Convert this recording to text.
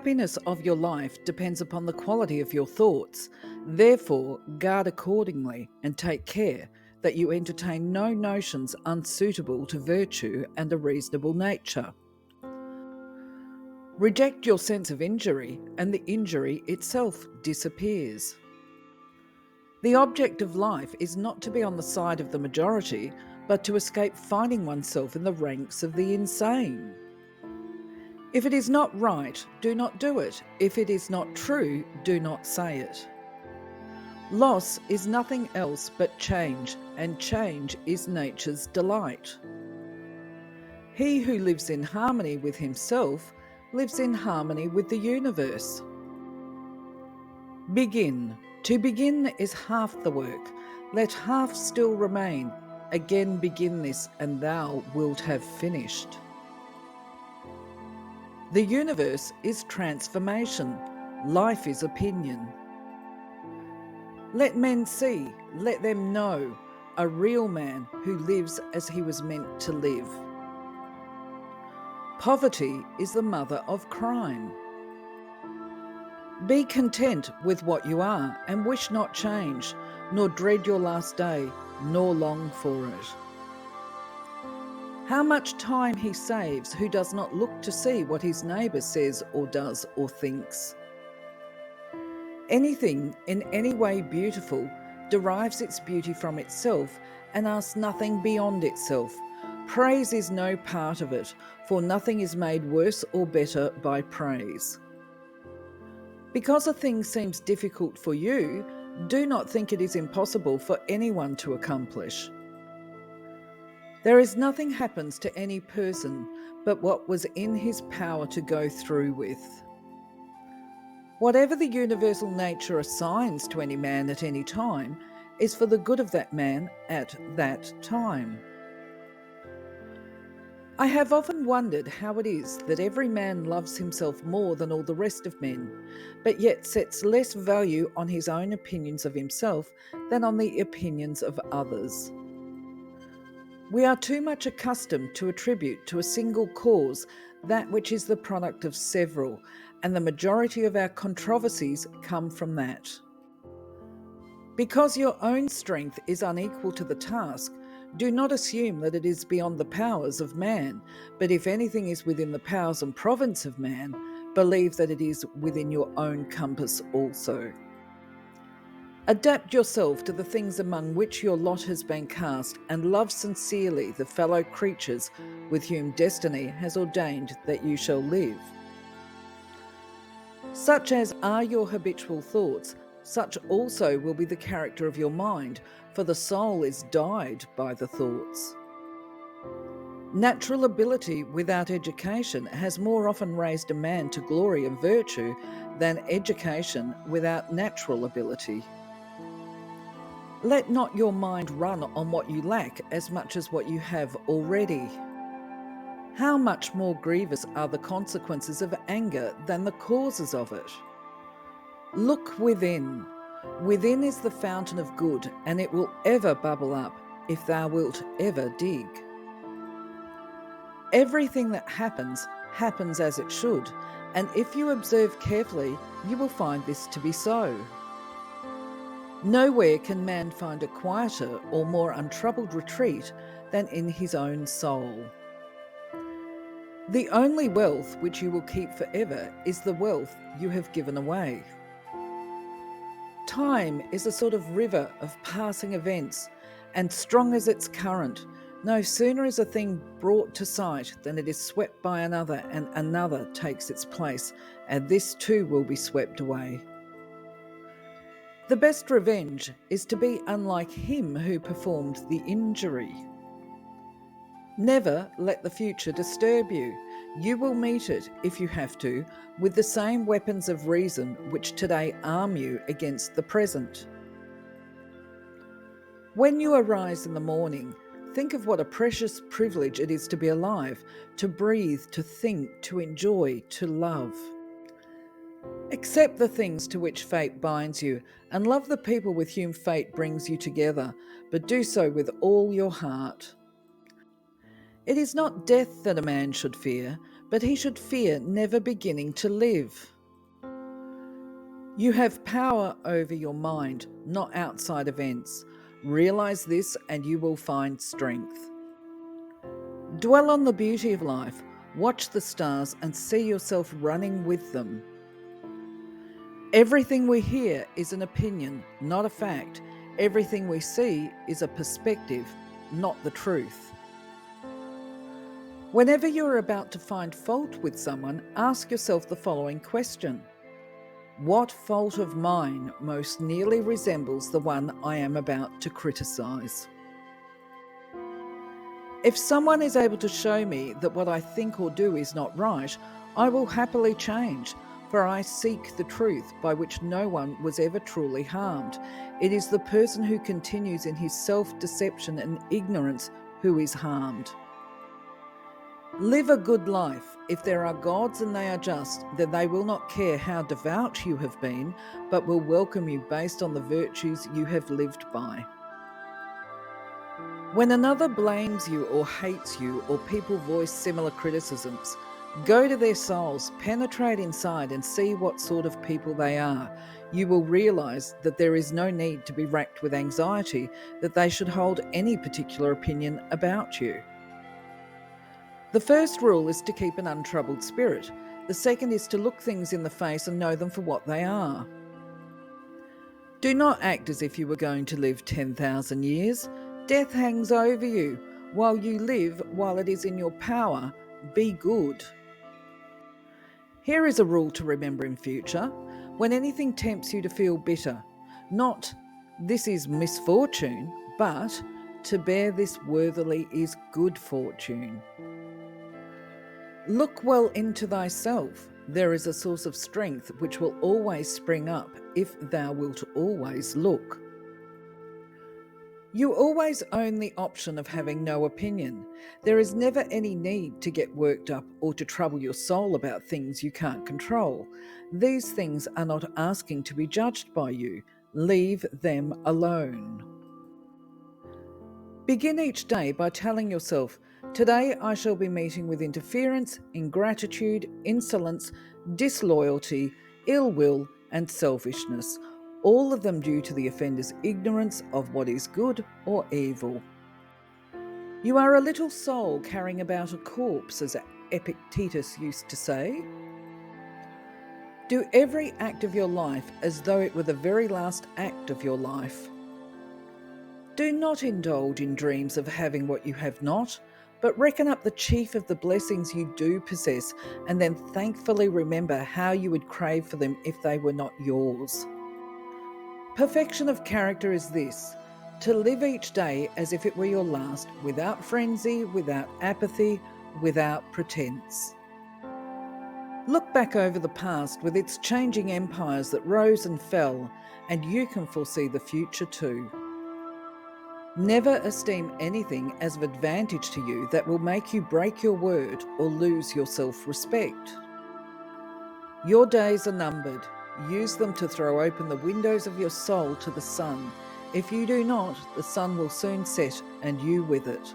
happiness of your life depends upon the quality of your thoughts. Therefore, guard accordingly and take care that you entertain no notions unsuitable to virtue and a reasonable nature. Reject your sense of injury, and the injury itself disappears. The object of life is not to be on the side of the majority, but to escape finding oneself in the ranks of the insane. If it is not right, do not do it. If it is not true, do not say it. Loss is nothing else but change, and change is nature's delight. He who lives in harmony with himself lives in harmony with the universe. Begin. To begin is half the work. Let half still remain. Again begin this, and thou wilt have finished. The universe is transformation. Life is opinion. Let men see, let them know, a real man who lives as he was meant to live. Poverty is the mother of crime. Be content with what you are, and wish not change, nor dread your last day, nor long for it. How much time he saves who does not look to see what his neighbour says or does or thinks. Anything in any way beautiful derives its beauty from itself and asks nothing beyond itself. Praise is no part of it, for nothing is made worse or better by praise. Because a thing seems difficult for you, do not think it is impossible for anyone to accomplish. There is nothing happens to any person but what was in his power to go through with. Whatever the universal nature assigns to any man at any time is for the good of that man at that time. I have often wondered how it is that every man loves himself more than all the rest of men, but yet sets less value on his own opinions of himself than on the opinions of others. We are too much accustomed to attribute to a single cause that which is the product of several, and the majority of our controversies come from that. Because your own strength is unequal to the task, do not assume that it is beyond the powers of man, but if anything is within the powers and province of man, believe that it is within your own compass also. Adapt yourself to the things among which your lot has been cast, and love sincerely the fellow creatures with whom destiny has ordained that you shall live. Such as are your habitual thoughts, such also will be the character of your mind, for the soul is dyed by the thoughts. Natural ability without education has more often raised a man to glory and virtue than education without natural ability. Let not your mind run on what you lack as much as what you have already. How much more grievous are the consequences of anger than the causes of it? Look within. Within is the fountain of good, and it will ever bubble up if thou wilt ever dig. Everything that happens, happens as it should, and if you observe carefully, you will find this to be so. Nowhere can man find a quieter or more untroubled retreat than in his own soul. The only wealth which you will keep forever is the wealth you have given away. Time is a sort of river of passing events, and strong as its current. No sooner is a thing brought to sight than it is swept by another, and another takes its place, and this too will be swept away. The best revenge is to be unlike him who performed the injury. Never let the future disturb you. You will meet it, if you have to, with the same weapons of reason which today arm you against the present. When you arise in the morning, think of what a precious privilege it is to be alive, to breathe, to think, to enjoy, to love. Accept the things to which fate binds you, and love the people with whom fate brings you together, but do so with all your heart. It is not death that a man should fear, but he should fear never beginning to live. You have power over your mind, not outside events. Realize this and you will find strength. Dwell on the beauty of life, watch the stars and see yourself running with them. Everything we hear is an opinion, not a fact. Everything we see is a perspective, not the truth. Whenever you are about to find fault with someone, ask yourself the following question. What fault of mine most nearly resembles the one I am about to criticize? If someone is able to show me that what I think or do is not right, I will happily change, for I seek the truth by which no one was ever truly harmed. It is the person who continues in his self-deception and ignorance who is harmed. Live a good life. If there are gods and they are just, then they will not care how devout you have been, but will welcome you based on the virtues you have lived by. When another blames you or hates you, or people voice similar criticisms, go to their souls, penetrate inside and see what sort of people they are. You will realize that there is no need to be racked with anxiety that they should hold any particular opinion about you. The first rule is to keep an untroubled spirit. The second is to look things in the face and know them for what they are. Do not act as if you were going to live 10,000 years. Death hangs over you. While you live, while it is in your power, be good. Here is a rule to remember in future. When anything tempts you to feel bitter, not this is misfortune, but to bear this worthily is good fortune. Look well into thyself. There is a source of strength which will always spring up if thou wilt always look. You always own the option of having no opinion. There is never any need to get worked up or to trouble your soul about things you can't control. These things are not asking to be judged by you. Leave them alone. Begin each day by telling yourself, today I shall be meeting with interference, ingratitude, insolence, disloyalty, ill will, and selfishness, all of them due to the offender's ignorance of what is good or evil. You are a little soul carrying about a corpse, as Epictetus used to say. Do every act of your life as though it were the very last act of your life. Do not indulge in dreams of having what you have not, but reckon up the chief of the blessings you do possess, and then thankfully remember how you would crave for them if they were not yours. Perfection of character is this: to live each day as if it were your last, without frenzy, without apathy, without pretense. Look back over the past with its changing empires that rose and fell, and you can foresee the future too. Never esteem anything as of advantage to you that will make you break your word or lose your self-respect. Your days are numbered. Use them to throw open the windows of your soul to the sun. If you do not, the sun will soon set and you with it.